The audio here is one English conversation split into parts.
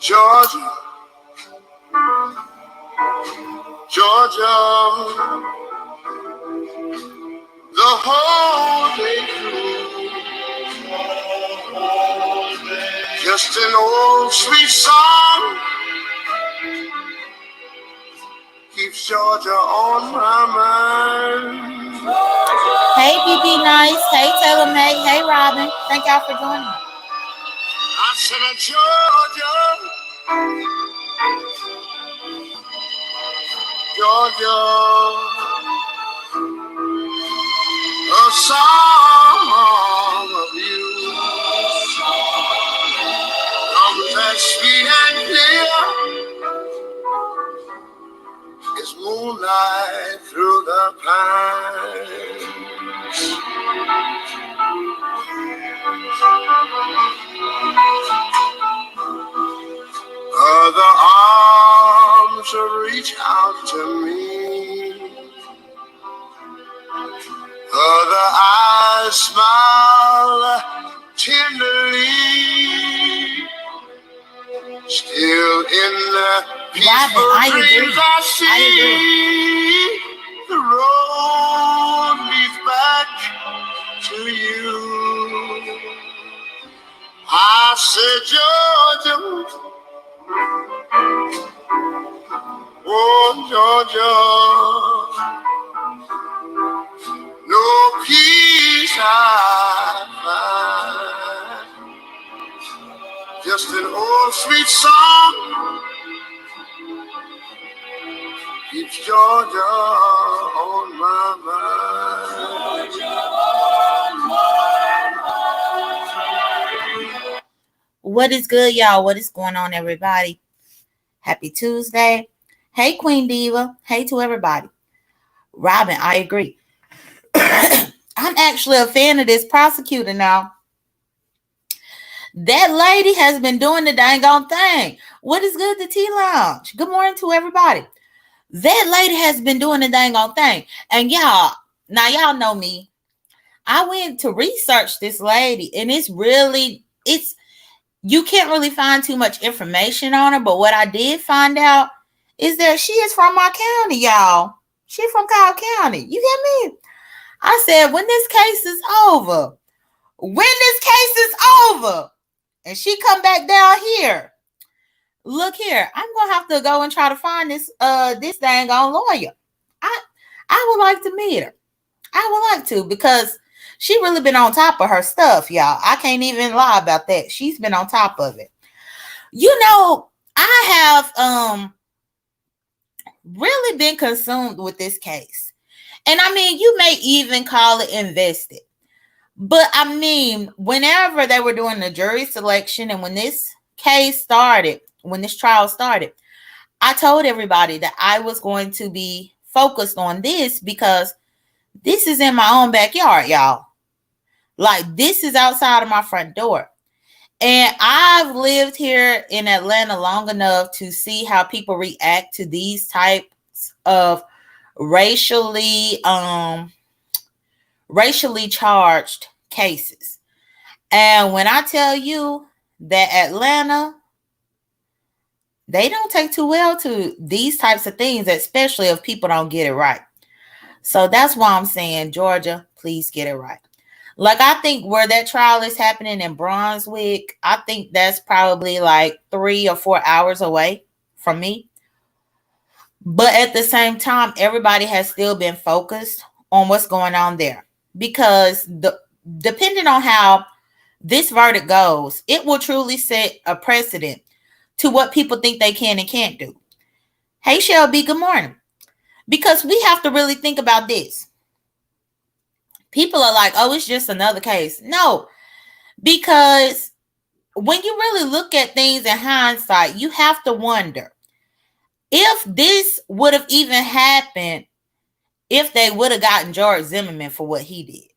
Georgia, Georgia, the whole day through. Just an old sweet song keeps Georgia on my mind. Hey, BB Nice. Hey, Taylor May. Hey, Robin. Thank y'all for joining me. I said, Georgia, Georgia, a song of you comes as sweet and clear as moonlight through the pines. Other arms reach out to me, other eyes smile tenderly. Still in the peaceful dreams I see, the road leads back to you. I said, Georgia, oh Georgia, no peace I find, just an old sweet song keeps Georgia on my mind. What is good, y'all? What is going on, everybody? Happy Tuesday. Hey, Queen Diva. Hey to everybody. Robin, I agree. I'm actually a fan of this prosecutor now. That lady has been doing the dang on thing. What is good, the Tea Lounge? Good morning to everybody. That lady has been doing the dang on thing. And y'all, now y'all know me. I went to research this lady, and you can't really find too much information on her, but what I did find out is that she is from our county, y'all. She's from Cobb County. You get me? I said, when this case is over, and she come back down here, look here, I'm gonna have to go and try to find this dang on lawyer. I would like to meet her. I would like to, because she really been on top of her stuff, y'all. I can't even lie about that. She's been on top of it. You know, I have really been consumed with this case. And I mean, you may even call it invested. But I mean, whenever they were doing the jury selection and when this trial started, I told everybody that I was going to be focused on this because this is in my own backyard, y'all. Like, this is outside of my front door. And I've lived here in Atlanta long enough to see how people react to these types of racially charged cases. And when I tell you that Atlanta, they don't take too well to these types of things, especially if people don't get it right. So that's why I'm saying, Georgia, please get it right. Like, I think where that trial is happening in Brunswick, I think that's probably like 3 or 4 hours away from me. But at the same time, everybody has still been focused on what's going on there. Because depending on how this verdict goes, it will truly set a precedent to what people think they can and can't do. Hey, Shelby, good morning. Because we have to really think about this. People are like, oh, it's just another case. No, because when you really look at things in hindsight, you have to wonder if this would have even happened if they would have gotten George Zimmerman for what he did.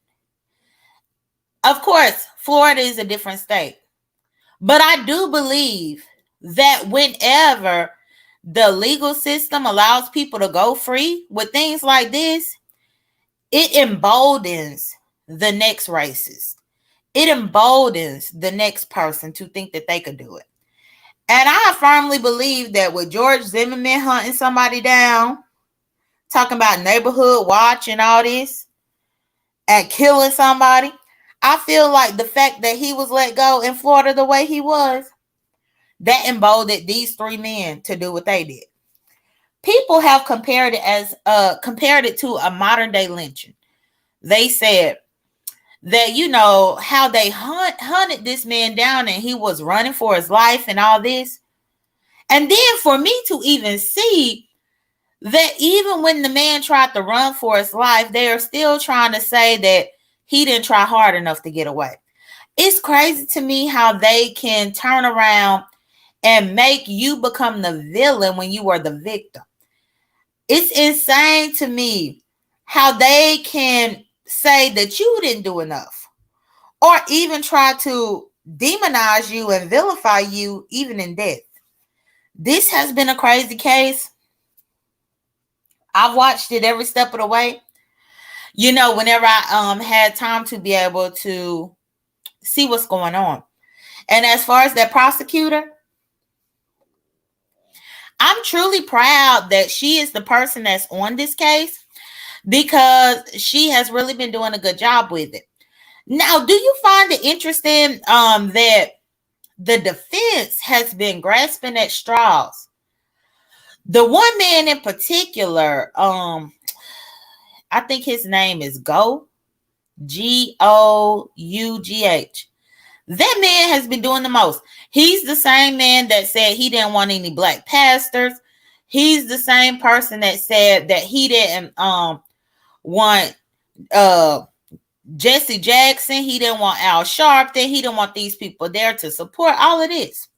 Of course, Florida is a different state. But I do believe that whenever the legal system allows people to go free with things like this, it emboldens the next racist. It emboldens the next person to think that they could do it. And I firmly believe that with George Zimmerman hunting somebody down, talking about neighborhood watch and all this, and killing somebody, I feel like the fact that he was let go in Florida the way he was, that emboldened these three men to do what they did. People have compared it to a modern day lynching. They said that, you know, how they hunted this man down and he was running for his life and all this. And then for me to even see that even when the man tried to run for his life, they are still trying to say that he didn't try hard enough to get away. It's crazy to me how they can turn around and make you become the villain when you are the victim. It's insane to me how they can say that you didn't do enough, or even try to demonize you and vilify you even in death. This has been a crazy case. I've watched it every step of the way. You know, whenever I had time to be able to see what's going on. And as far as that prosecutor, I'm truly proud that she is the person that's on this case, because she has really been doing a good job with it. Now, do you find it interesting that the defense has been grasping at straws? The one man in particular, I think his name is Gough, Gough. That man has been doing the most. He's the same man that said he didn't want any black pastors. He's the same person that said that he didn't want Jesse Jackson. He didn't want Al Sharpton. He didn't want these people there to support all of this.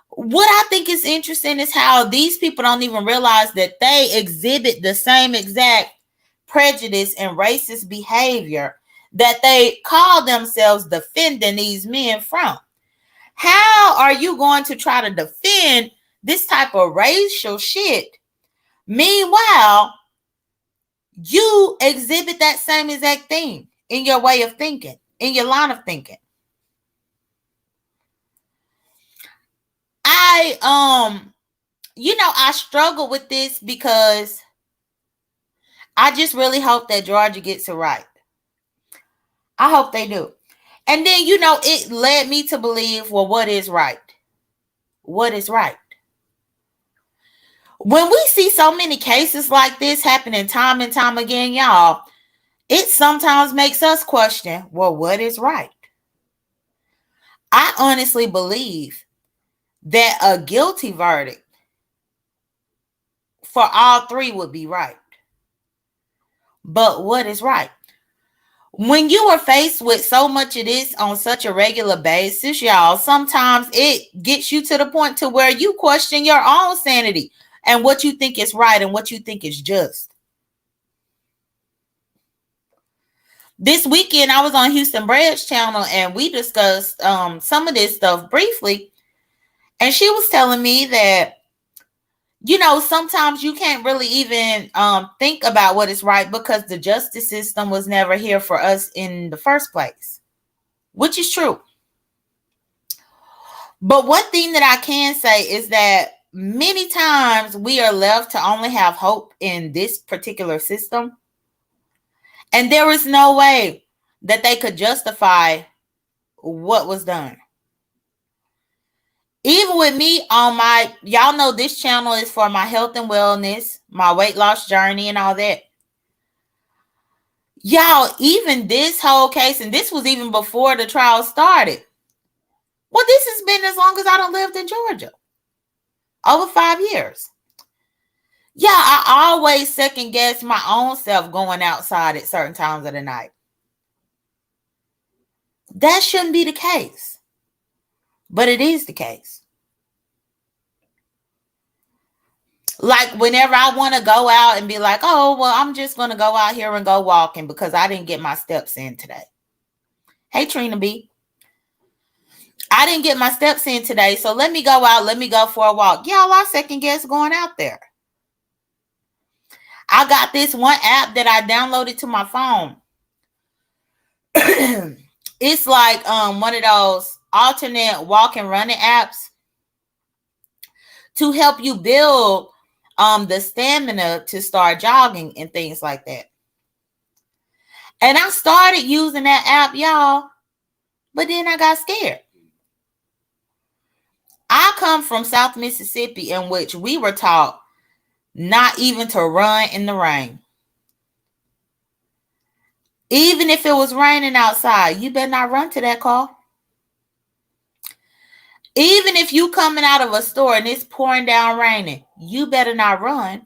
What I think is interesting is how these people don't even realize that they exhibit the same exact prejudice and racist behavior that they call themselves defending these men from. How are you going to try to defend this type of racial shit? Meanwhile, you exhibit that same exact thing in your way of thinking, in your line of thinking. I struggle with this because I just really hope that Georgia gets it right. I hope they do. And then, it led me to believe, well, what is right? What is right? When we see so many cases like this happening time and time again, y'all, it sometimes makes us question, well, what is right? I honestly believe that a guilty verdict for all three would be right. But what is right? When you are faced with so much of this on such a regular basis, y'all, sometimes it gets you to the point to where you question your own sanity and what you think is right and what you think is just. This weekend, I was on Houston Bread's channel and we discussed some of this stuff briefly. And she was telling me that, sometimes you can't really even think about what is right because the justice system was never here for us in the first place, which is true. But one thing that I can say is that many times we are left to only have hope in this particular system. And there is no way that they could justify what was done. Even with me on y'all know this channel is for my health and wellness, my weight loss journey and all that. Y'all, even this whole case, and this was even before the trial started. Well, this has been as long as I done lived in Georgia. Over 5 years. Yeah, I always second guess my own self going outside at certain times of the night. That shouldn't be the case. But it is the case. Like whenever I want to go out and be like, oh, well, I'm just going to go out here and go walking because I didn't get my steps in today. Hey, Trina B. I didn't get my steps in today, so let me go out. Let me go for a walk. Y'all, I second guess going out there. I got this one app that I downloaded to my phone. It's like one of those alternate walk and running apps. to help you build the stamina to start jogging and things like that. And I started using that app, y'all, but then I got scared. I come from South Mississippi, in which we were taught not even to run in the rain. Even if it was raining outside, you better not run to that car. Even if you coming out of a store and it's pouring down raining, you better not run.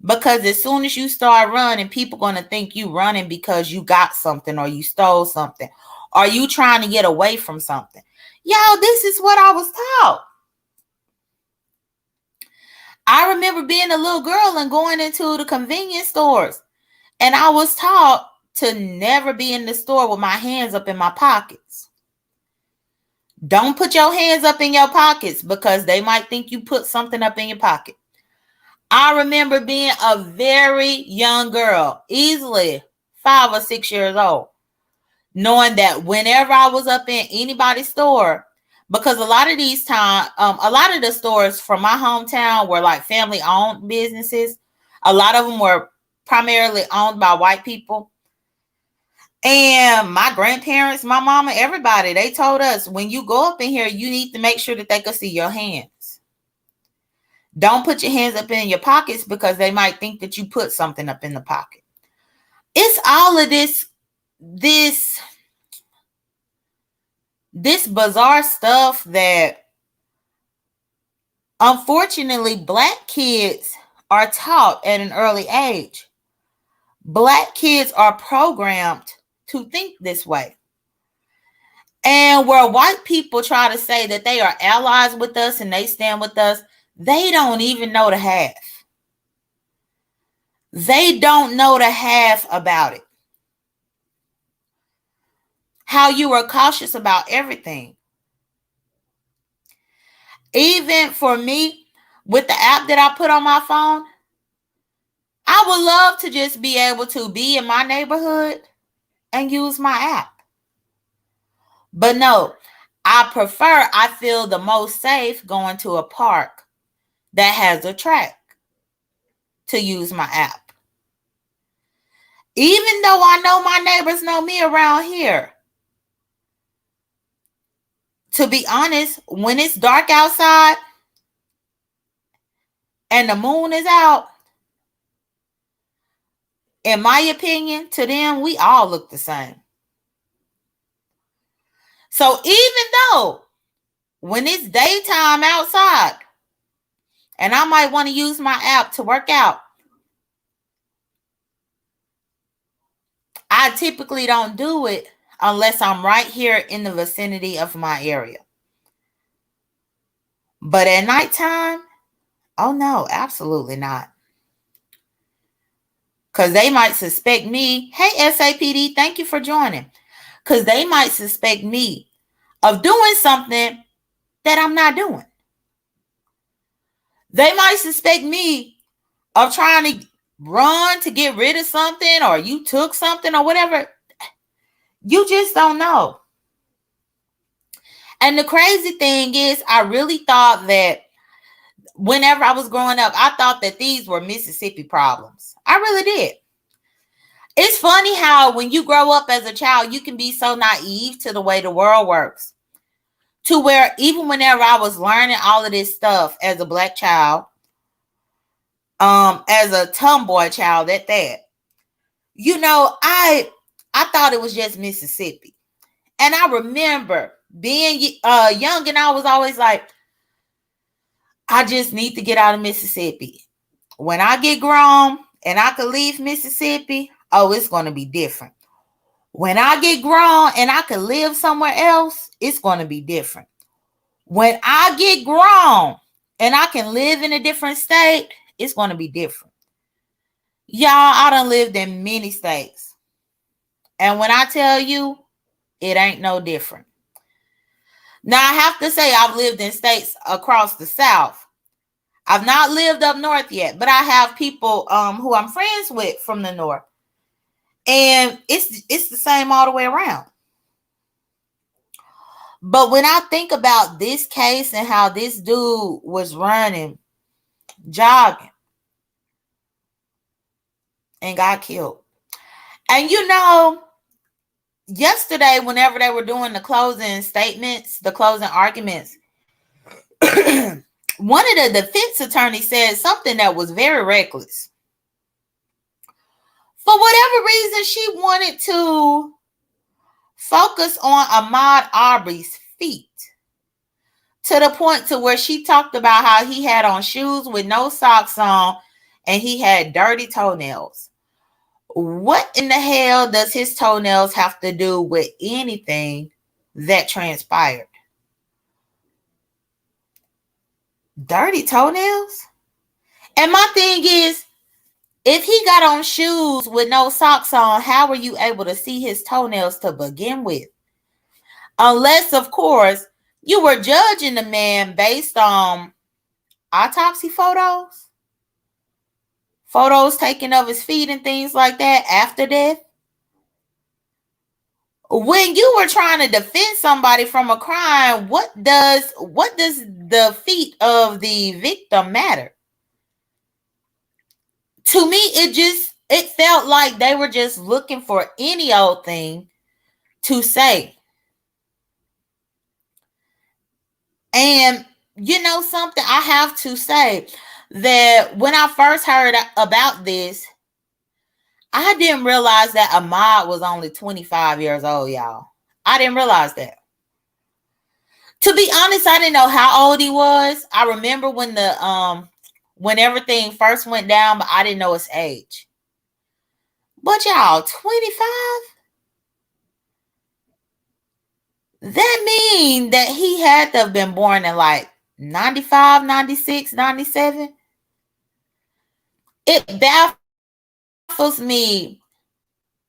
Because as soon as you start running, people going to think you running because you got something or you stole something. Or you trying to get away from something. Y'all, this is what I was taught. I remember being a little girl and going into the convenience stores. And I was taught to never be in the store with my hands up in my pockets. Don't put your hands up in your pockets because they might think you put something up in your pocket. I remember being a very young girl, easily 5 or 6 years old, knowing that whenever I was up in anybody's store, because a lot of the stores from my hometown were like family-owned businesses. A lot of them were primarily owned by white people. And my grandparents, my mama, everybody, they told us, when you go up in here, you need to make sure that they can see your hands. Don't put your hands up in your pockets because they might think that you put something up in the pocket. It's all of this bizarre stuff that unfortunately Black kids are taught at an early age. Black kids are programmed to think this way. And where white people try to say that they are allies with us and they stand with us, they don't even know the half. They don't know the half about it. How you are cautious about everything. Even for me, with the app that I put on my phone, I would love to just be able to be in my neighborhood and use my app. But no, I feel the most safe going to a park that has a track to use my app. Even though I know my neighbors know me around here. To be honest, when it's dark outside and the moon is out, in my opinion, to them, we all look the same. So even though when it's daytime outside and I might want to use my app to work out, I typically don't do it unless I'm right here in the vicinity of my area. But at nighttime, oh no, absolutely not. Because they might suspect me. Hey, SAPD, thank you for joining. Because they might suspect me of doing something that I'm not doing. They might suspect me of trying to run to get rid of something, or you took something or whatever. You just don't know. And the crazy thing is, I really thought that whenever I was growing up, I thought that these were Mississippi problems. I really did. It's funny how when you grow up as a child, you can be so naive to the way the world works. To where even whenever I was learning all of this stuff as a Black child, as a tomboy child at that, you know, I thought it was just Mississippi. And I remember being young and I was always like, I just need to get out of Mississippi. When I get grown and I could leave Mississippi, oh, it's going to be different. When I get grown and I could live somewhere else, it's going to be different. When I get grown and I can live in a different state, it's going to be different. Y'all, I done lived in many states. And when I tell you, it ain't no different. Now, I have to say I've lived in states across the South. I've not lived up north yet, but I have people who I'm friends with from the north. And it's the same all the way around. But when I think about this case and how this dude was running, jogging, and got killed. And yesterday, whenever they were doing the closing statements, the closing arguments, one of the defense attorneys said something that was very reckless. For whatever reason, she wanted to focus on Ahmaud Arbery's feet, to the point to where she talked about how he had on shoes with no socks on and he had dirty toenails. What in the hell does his toenails have to do with anything that transpired? Dirty toenails? And my thing is, if he got on shoes with no socks on, how were you able to see his toenails to begin with? Unless, of course, you were judging the man based on autopsy photos taken of his feet and things like that after death. When you were trying to defend somebody from a crime, what does the feet of the victim matter? To me, it felt like they were just looking for any old thing to say. And you know something, I have to say that when I first heard about this, I didn't realize that Ahmaud was only 25 years old, y'all. I didn't realize that. To be honest, I didn't know how old he was. I remember when everything first went down, but I didn't know his age. But y'all, 25? That means that he had to have been born in like 95, 96, 97. It baffles me,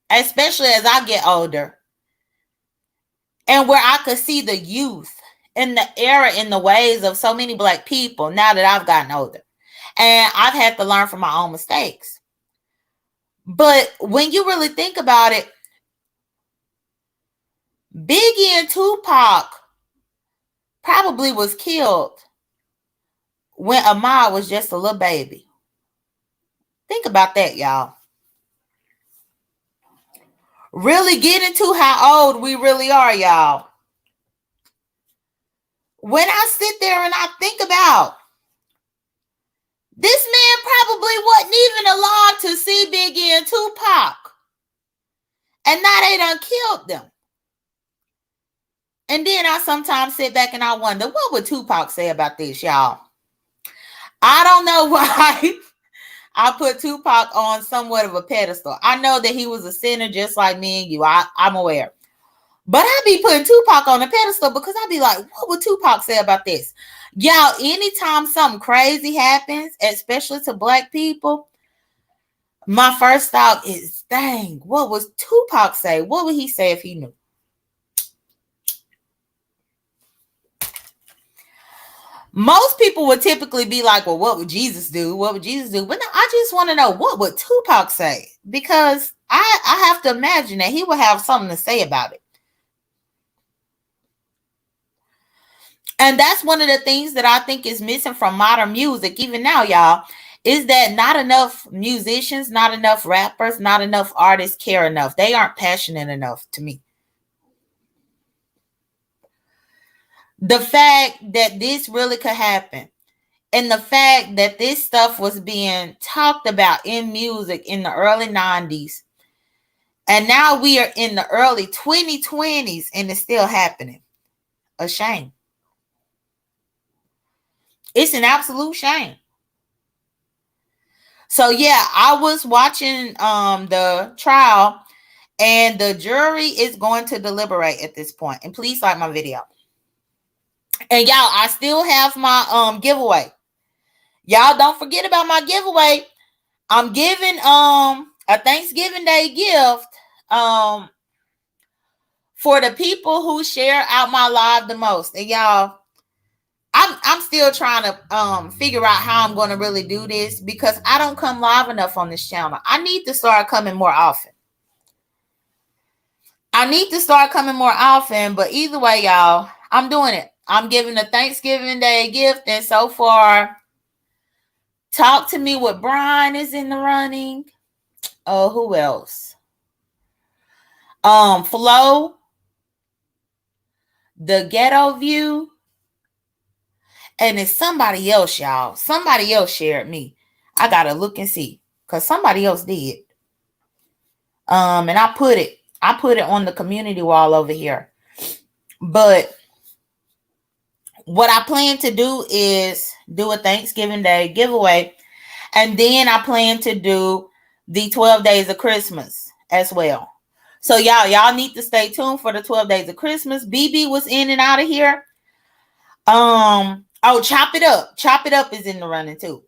especially as I get older, and where I could see the youth and the error in the ways of so many Black people now that I've gotten older. And I've had to learn from my own mistakes. But when you really think about it, Biggie and Tupac probably was killed when Ahmaud was just a little baby. Think about that, y'all. Really get into how old we really are, y'all. When I sit there and I think about, this man probably wasn't even alive to see Biggie and Tupac. And now they done killed them. And then I sometimes sit back and I wonder, what would Tupac say about this, y'all? I don't know why I put Tupac on somewhat of a pedestal. I know that he was a sinner just like me and you. I'm aware. But I be putting Tupac on a pedestal because I be like, what would Tupac say about this? Y'all, anytime something crazy happens, especially to Black people, my first thought is, dang, what would Tupac say? What would he say if he knew? Most people would typically be like, well, what would Jesus do? What would Jesus do? But no, I just want to know, what would Tupac say? Because I have to imagine that he would have something to say about it. And that's one of the things that I think is missing from modern music, even now, y'all, is that not enough musicians, not enough rappers, not enough artists care enough. They aren't passionate enough to me. The fact that this really could happen, and the fact that this stuff was being talked about in music in the early 90s, and now we are in the early 2020s and it's still happening. A shame. It's an absolute shame. So yeah, I was watching the trial, and the jury is going to deliberate at this point. And please like my video. And y'all, I still have my giveaway. Y'all don't forget about my giveaway. I'm giving a Thanksgiving Day gift for the people who share out my live the most. And y'all, I'm still trying to figure out how I'm going to really do this, because I don't come live enough on this channel. I need to start coming more often. But either way, y'all, I'm doing it. I'm giving a Thanksgiving Day gift. And so far, Talk to Me with Brian is in the running. Oh, who else? Flo, The Ghetto View, and it's somebody else, y'all. Somebody else shared me. I gotta look and see, because somebody else did. And I put it on the community wall over here. But what I plan to do is do a Thanksgiving Day giveaway. And then I plan to do the 12 days of Christmas as well. So y'all need to stay tuned for the 12 days of Christmas. BB was in and out of here. Chop It Up. Chop It Up is in the running too.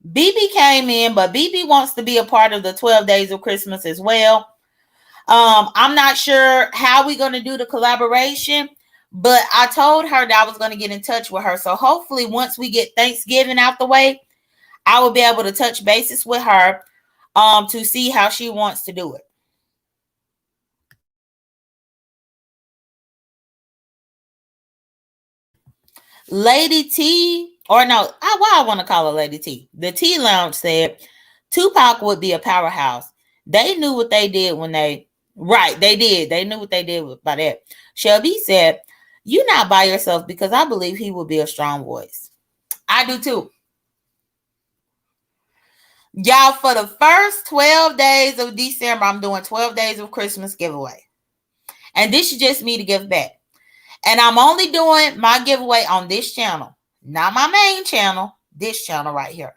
BB came in, but BB wants to be a part of the 12 days of Christmas as well. I'm not sure how we're going to do the collaboration, but I told her that I was going to get in touch with her. So hopefully once we get Thanksgiving out the way, I will be able to touch bases with her to see how she wants to do it. Lady T, or no, why I want to call her Lady T. The T Lounge said Tupac would be a powerhouse. They knew what they did when they did. They knew what they did by that. Shelby said, "You're not by yourself because I believe he will be a strong voice." I do too. Y'all, for the first 12 days of December, I'm doing 12 days of Christmas giveaway. And this is just me to give back. And I'm only doing my giveaway on this channel, not my main channel, this channel right here.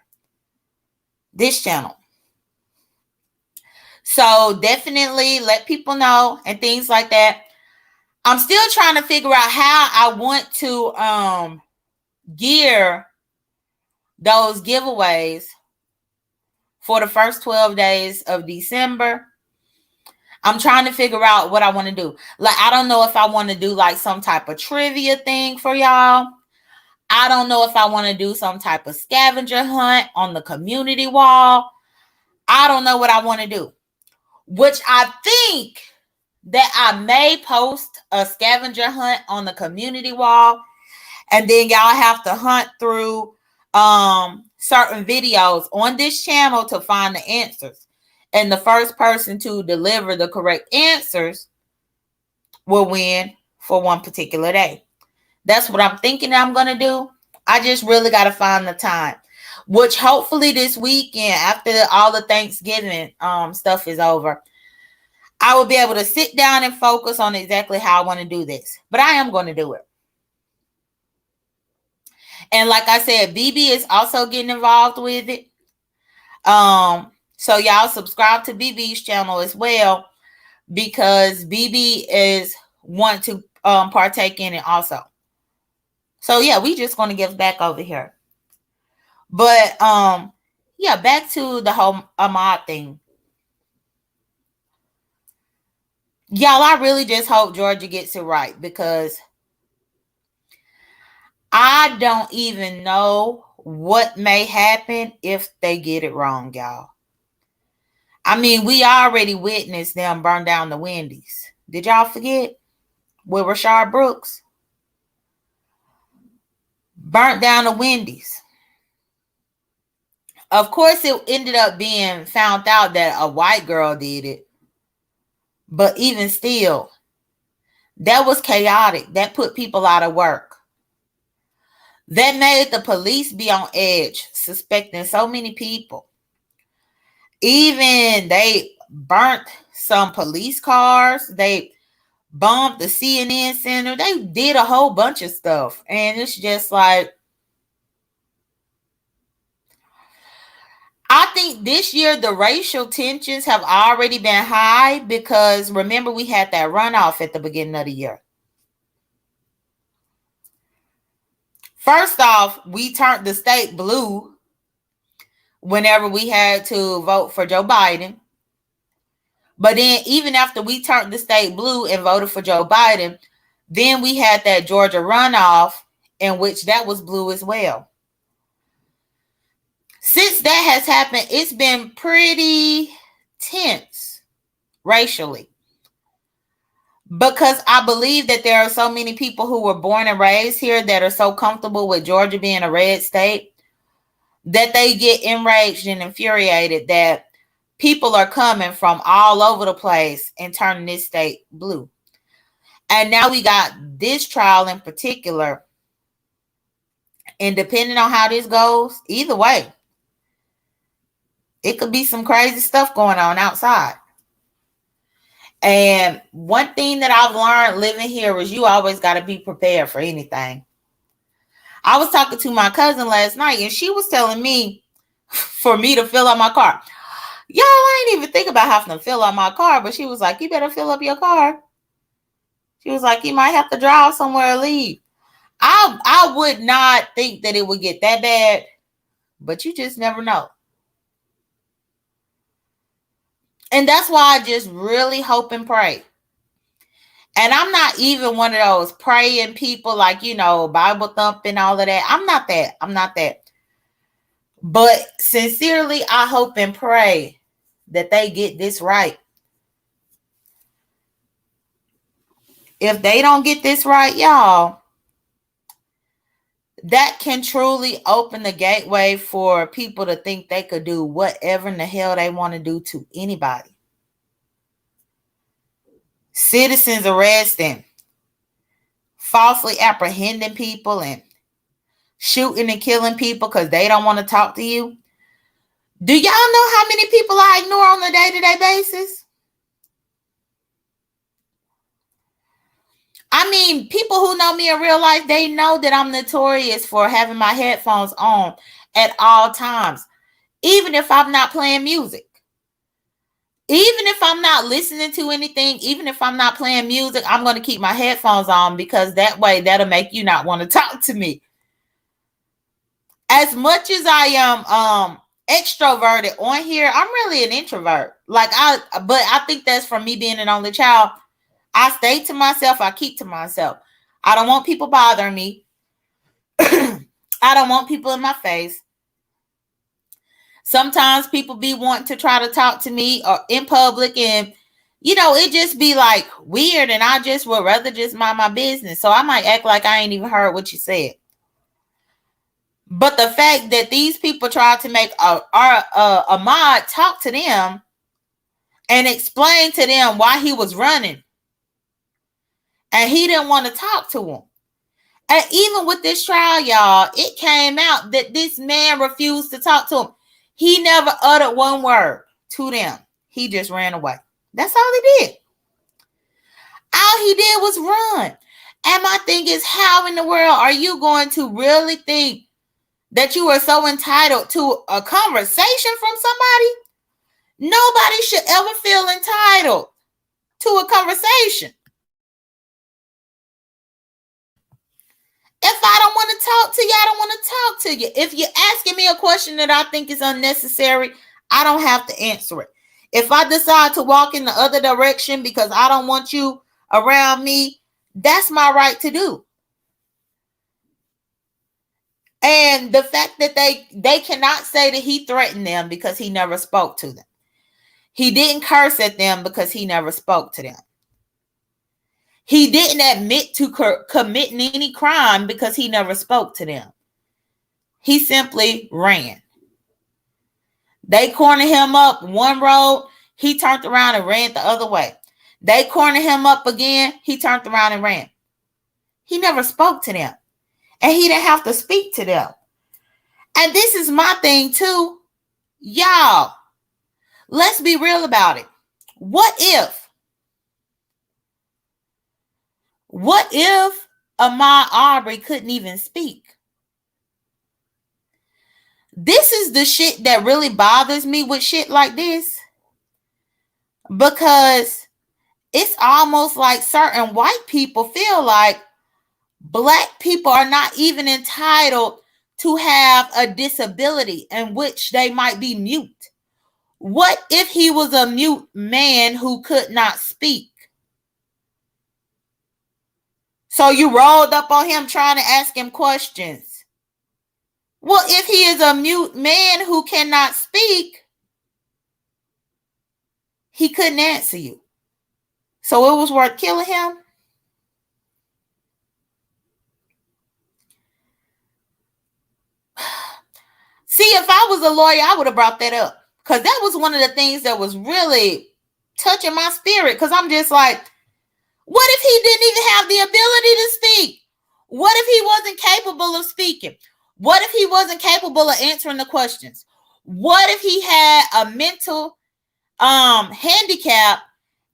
This channel. So definitely let people know and things like that. I'm still trying to figure out how I want to gear those giveaways for the first 12 days of December. I'm trying to figure out what I want to do. Like, I don't know if I want to do like some type of trivia thing for y'all. I don't know if I want to do some type of scavenger hunt on the community wall. I don't know what I want to do. Which I think that I may post a scavenger hunt on the community wall. And then y'all have to hunt through certain videos on this channel to find the answers. And the first person to deliver the correct answers will win for one particular day. That's what I'm thinking I'm going to do. I just really got to find the time, which hopefully this weekend, after all the Thanksgiving stuff is over, I will be able to sit down and focus on exactly how I want to do this. But I am going to do it. And like I said, BB is also getting involved with it. So y'all subscribe to BB's channel as well, because BB is want to partake in it also. So yeah, we just going to give back over here. But yeah, back to the whole Ahmad thing. Y'all, I really just hope Georgia gets it right, because I don't even know what may happen if they get it wrong, y'all. I mean, we already witnessed them burn down the Wendy's. Did y'all forget? With Rayshard Brooks. Burnt down the Wendy's. Of course, it ended up being found out that a white girl did it. But even still, that was chaotic. That put people out of work. That made the police be on edge, suspecting so many people. Even they burnt some police cars. They bombed the CNN Center. They did a whole bunch of stuff. And it's just like, I think this year the racial tensions have already been high, because remember we had that runoff at the beginning of the year. First off, we turned the state blue whenever we had to vote for Joe Biden. But then even after we turned the state blue and voted for Joe Biden, then we had that Georgia runoff, in which that was blue as well. Since that has happened, it's been pretty tense racially, because I believe that there are so many people who were born and raised here that are so comfortable with Georgia being a red state that they get enraged and infuriated that people are coming from all over the place and turning this state blue. And now we got this trial in particular. And depending on how this goes, either way, it could be some crazy stuff going on outside. And one thing that I've learned living here is you always got to be prepared for anything. I was talking to my cousin last night, and she was telling me for me to fill up my car. Y'all, I ain't even think about having to fill up my car, but she was like, you better fill up your car. She was like, you might have to drive somewhere or leave. I would not think that it would get that bad, but you just never know. And that's why I just really hope and pray. And I'm not even one of those praying people like, Bible thumping, all of that. I'm not that. But sincerely, I hope and pray that they get this right. If they don't get this right, y'all, that can truly open the gateway for people to think they could do whatever in the hell they want to do to anybody. Citizens arresting, falsely apprehending people, and shooting and killing people because they don't want to talk to you. Do y'all know how many people I ignore on a day-to-day basis? I mean, people who know me in real life, they know that I'm notorious for having my headphones on at all times, even if I'm not playing music. Even if I'm not listening to anything, even if I'm not playing music, I'm going to keep my headphones on because that way that'll make you not want to talk to me. As much as I am extroverted on here, I'm really an introvert. But I think that's from me being an only child. I stay to myself. I keep to myself. I don't want people bothering me. I don't want people in my face. Sometimes people be wanting to try to talk to me or in public, and it just be like weird, and I just would rather just mind my business. So I might act like I ain't even heard what you said. But the fact that these people tried to make Ahmaud talk to them and explain to them why he was running, and he didn't want to talk to him. And even with this trial, y'all, it came out that this man refused to talk to him. He never uttered one word to them. He just ran away. That's all he did. All he did was run. And my thing is, how in the world are you going to really think that you are so entitled to a conversation from somebody? Nobody should ever feel entitled to a conversation. If I don't want to talk to you, I don't want to talk to you. If you're asking me a question that I think is unnecessary, I don't have to answer it. If I decide to walk in the other direction because I don't want you around me, that's my right to do. And the fact that they cannot say that he threatened them because he never spoke to them. He didn't curse at them because he never spoke to them. He didn't admit to committing any crime because he never spoke to them. He simply ran. They cornered him up one road. He turned around and ran the other way. They cornered him up again. He turned around and ran. He never spoke to them. And he didn't have to speak to them. And this is my thing too. Y'all, let's be real about it. What if Ahmaud Arbery couldn't even speak? This is the shit that really bothers me with shit like this. Because it's almost like certain white people feel like Black people are not even entitled to have a disability in which they might be mute. What if he was a mute man who could not speak? So you rolled up on him trying to ask him questions. Well, if he is a mute man who cannot speak, he couldn't answer you. So it was worth killing him? See, if I was a lawyer, I would have brought that up. Because that was one of the things that was really touching my spirit. Because I'm just like, what if he didn't even have the ability to speak? What if he wasn't capable of speaking? What if he wasn't capable of answering the questions? What if he had a mental handicap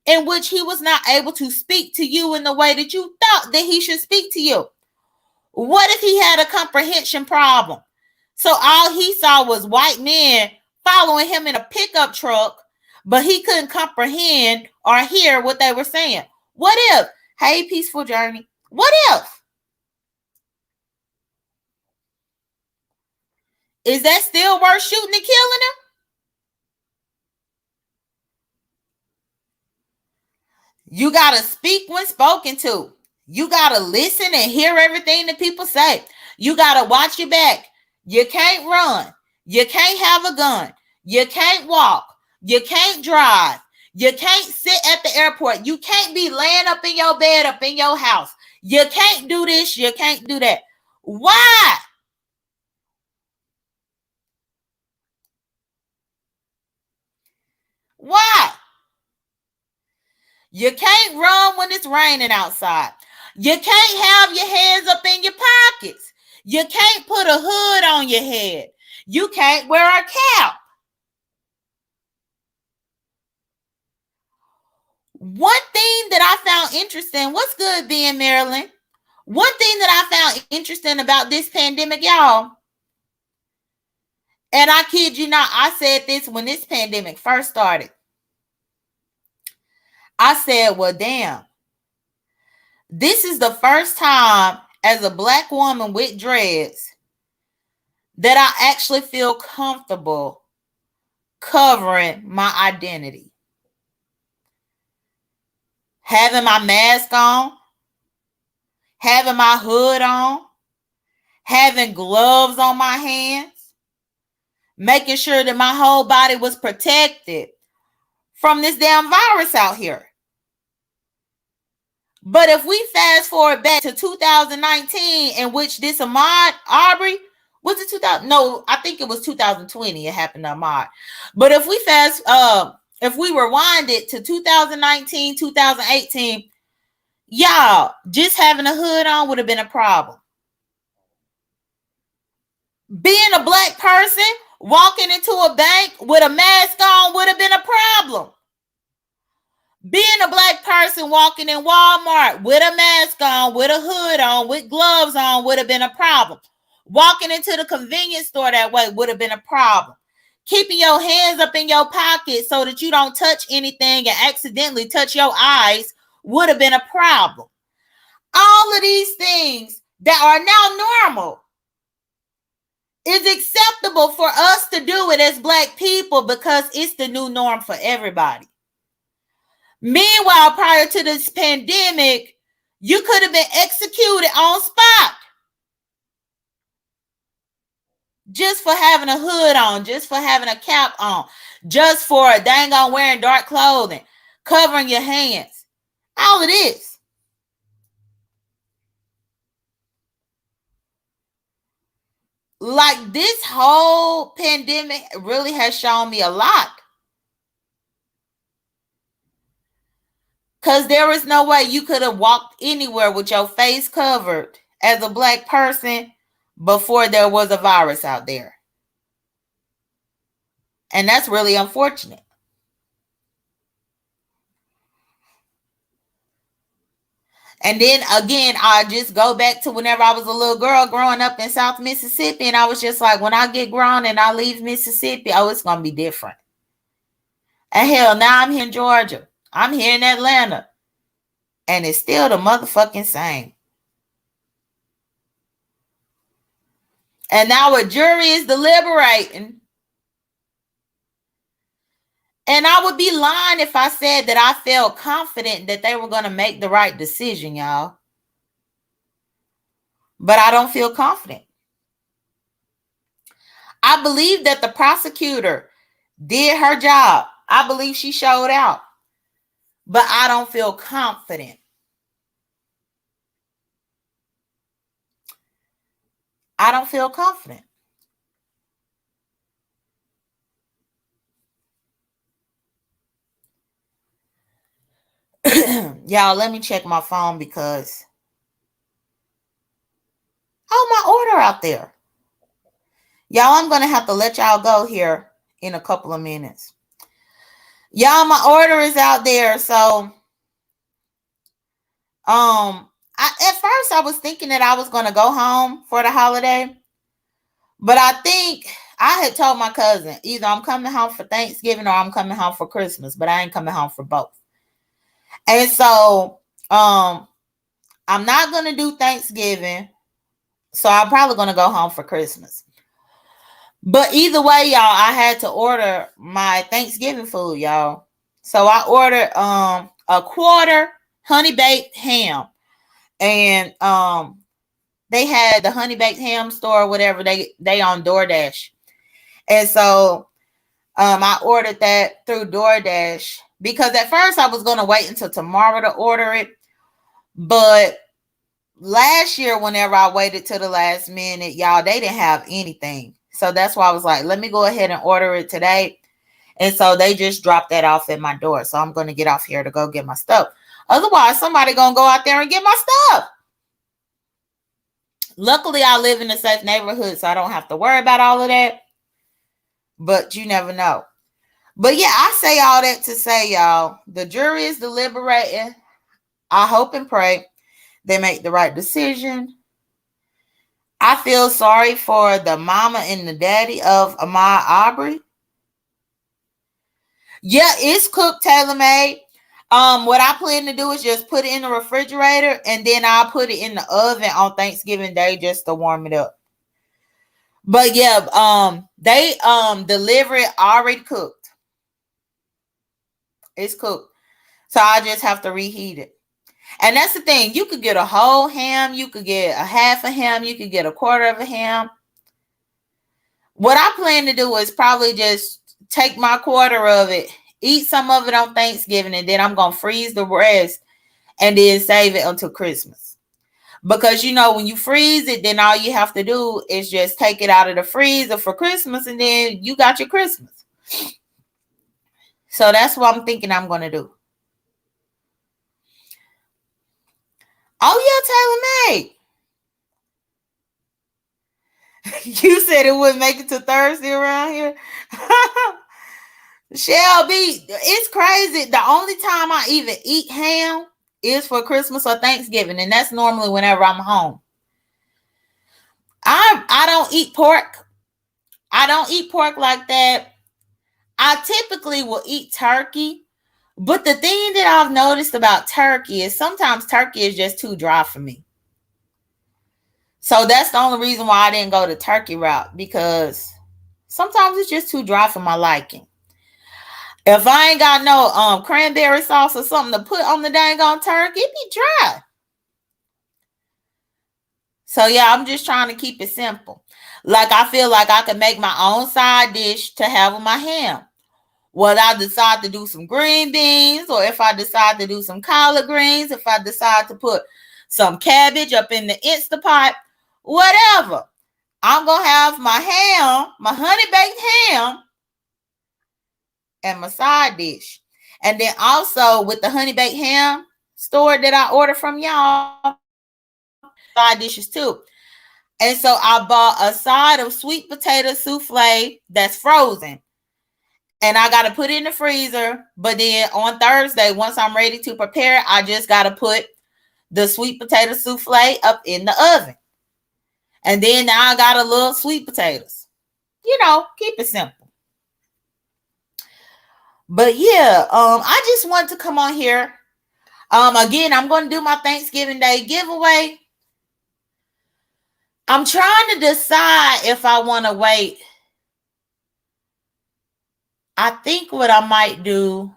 in which he was not able to speak to you in the way that you thought that he should speak to you? What if he had a comprehension problem? So all he saw was white men following him in a pickup truck, but he couldn't comprehend or hear what they were saying. What if? Hey, Peaceful Journey. What if? Is that still worth shooting and killing him? You got to speak when spoken to. You got to listen and hear everything that people say. You got to watch your back. You can't run. You can't have a gun. You can't walk. You can't drive. You can't sit at the airport. You can't be laying up in your bed, up in your house. You can't do this. You can't do that. Why? Why? You can't run when it's raining outside. You can't have your hands up in your pockets. You can't put a hood on your head. You can't wear a cap. One thing that I found interesting, what's good being Maryland? One thing that I found interesting about this pandemic, y'all, and I kid you not, I said this when this pandemic first started. I said, well, damn, this is the first time as a Black woman with dreads that I actually feel comfortable covering my identity. Having my mask on, having my hood on, having gloves on my hands, making sure that my whole body was protected from this damn virus out here. But if we fast forward back to 2019, in which this Ahmaud Arbery, was it 2000? No, I think it was 2020. It happened to Ahmaud. But if we rewind it to 2019, 2018, y'all, just having a hood on would have been a problem. Being a Black person walking into a bank with a mask on would have been a problem. Being a Black person walking in Walmart with a mask on, with a hood on, with gloves on would have been a problem. Walking into the convenience store that way would have been a problem. Keeping your hands up in your pocket so that you don't touch anything and accidentally touch your eyes would have been a problem. All of these things that are now normal is acceptable for us to do it as Black people because it's the new norm for everybody. Meanwhile, prior to this pandemic, you could have been executed on spot just for having a hood on, just for having a cap on, just for dang on wearing dark clothing, covering your hands. All of this. Like, this whole pandemic really has shown me a lot. Because there is no way you could have walked anywhere with your face covered as a Black person before there was a virus out there. And that's really unfortunate. And then again, I just go back to whenever I was a little girl growing up in South Mississippi, and I was just like, when I get grown and I leave Mississippi, oh, it's going to be different. And hell, now I'm here in Georgia. I'm here in Atlanta. And it's still the motherfucking same. And now a jury is deliberating. And I would be lying if I said that I felt confident that they were going to make the right decision, y'all. But I don't feel confident. I believe that the prosecutor did her job. I believe she showed out. but I don't feel confident. I don't feel confident. Y'all, let me check my phone because my order out there. Y'all, I'm going to have to let y'all go here in a couple of minutes. Y'all, my order is out there. So, at first I was thinking that I was going to go home for the holiday. But I think I had told my cousin, either I'm coming home for Thanksgiving or I'm coming home for Christmas, but I ain't coming home for both. And so, I'm not going to do Thanksgiving. So I'm probably going to go home for Christmas. But either way, y'all, I had to order my Thanksgiving food, y'all. So I ordered a quarter honey baked ham. And they had the honey baked ham store or whatever, they on DoorDash. And so I ordered that through DoorDash because at first I was going to wait until tomorrow to order it. But last year, whenever I waited to the last minute, y'all, they didn't have anything. So that's why I was like, let me go ahead and order it today. And so they just dropped that off at my door. So I'm going to get off here to go get my stuff. Otherwise, somebody going to go out there and get my stuff. Luckily, I live in a safe neighborhood, so I don't have to worry about all of that. But you never know. But yeah, I say all that to say, y'all, the jury is deliberating. I hope and pray they make the right decision. I feel sorry for the mama and the daddy of Ahmaud Arbery. Yeah, it's cooked tailor-made. What I plan to do is just put it in the refrigerator and then I'll put it in the oven on Thanksgiving Day just to warm it up. But yeah, they deliver it already cooked. It's cooked. So I just have to reheat it. And that's the thing. You could get a whole ham. You could get a half a ham. You could get a quarter of a ham. What I plan to do is probably just take my quarter of it, eat some of it on Thanksgiving, and then I'm going to freeze the rest and then save it until Christmas. Because, you know, when you freeze it, then all you have to do is just take it out of the freezer for Christmas, and then you got your Christmas. So that's what I'm thinking I'm going to do. Oh, yeah, tailor-made. You said it wouldn't make it to Thursday around here. Shelby, it's crazy. The only time I even eat ham is for Christmas or Thanksgiving, and that's normally whenever I'm home. I don't eat pork. I don't eat pork like that. I typically will eat turkey, but the thing that I've noticed about turkey is sometimes turkey is just too dry for me. So that's the only reason why I didn't go the turkey route, because sometimes it's just too dry for my liking. If I ain't got no cranberry sauce or something to put on the dang on turkey, it be dry. So yeah, I'm just trying to keep it simple. Like I feel like I can make my own side dish to have with my ham. Whether I decide to do some green beans, or if I decide to do some collard greens, if I decide to put some cabbage up in the Instapot, whatever. I'm going to have my ham, my honey baked ham, and my side dish. And then also with the honey baked ham store that I ordered from y'all, side dishes too. And so I bought a side of sweet potato souffle that's frozen. And I got to put it in the freezer. But then on Thursday, once I'm ready to prepare, I just got to put the sweet potato souffle up in the oven. And then now I got a little sweet potatoes. You know, keep it simple. But yeah, I just wanted to come on here. Again, I'm going to do my Thanksgiving Day giveaway. I'm trying to decide if I want to wait. I think what I might do,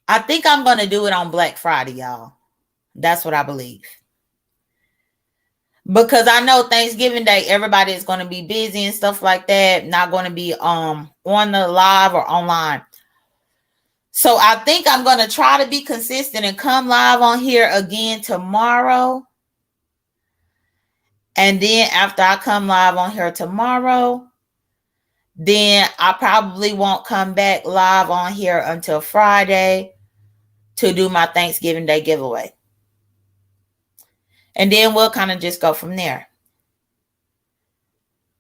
I think I'm going to do it on Black Friday, y'all. That's what I believe. Because I know Thanksgiving Day, everybody is going to be busy and stuff like that. Not going to be on the live or online. So I think I'm going to try to be consistent and come live on here again tomorrow. And then after I come live on here tomorrow, then I probably won't come back live on here until Friday to do my Thanksgiving Day giveaway. And then we'll kind of just go from there.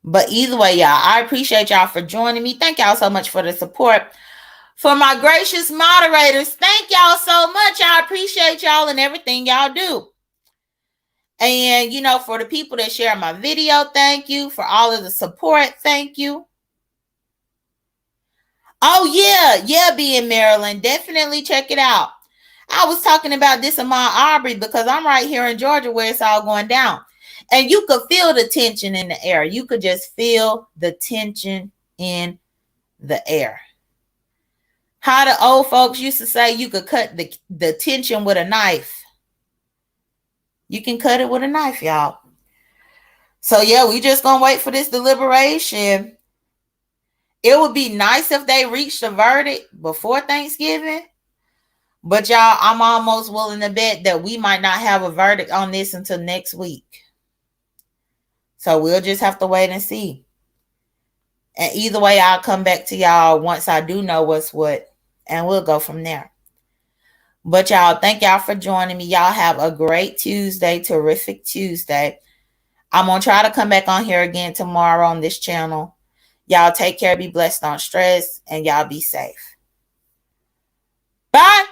But either way, y'all, I appreciate y'all for joining me. Thank y'all so much for the support. For my gracious moderators, thank y'all so much. I appreciate y'all and everything y'all do. And, you know, for the people that share my video, thank you. For all of the support, thank you. Oh, yeah, be in Maryland. Definitely check it out. I was talking about this in Ahmaud Arbery because I'm right here in Georgia where it's all going down. And you could feel the tension in the air. You could just feel the tension in the air. How the old folks used to say you could cut the tension with a knife. You can cut it with a knife, y'all. So, yeah, we just going to wait for this deliberation. It would be nice if they reached a verdict before Thanksgiving. But, y'all, I'm almost willing to bet that we might not have a verdict on this until next week. So, we'll just have to wait and see. And either way, I'll come back to y'all once I do know what's what. And we'll go from there. But y'all, thank y'all for joining me. Y'all have a great Tuesday, terrific Tuesday. I'm going to try to come back on here again tomorrow on this channel. Y'all take care, be blessed, don't stress, and y'all be safe. Bye.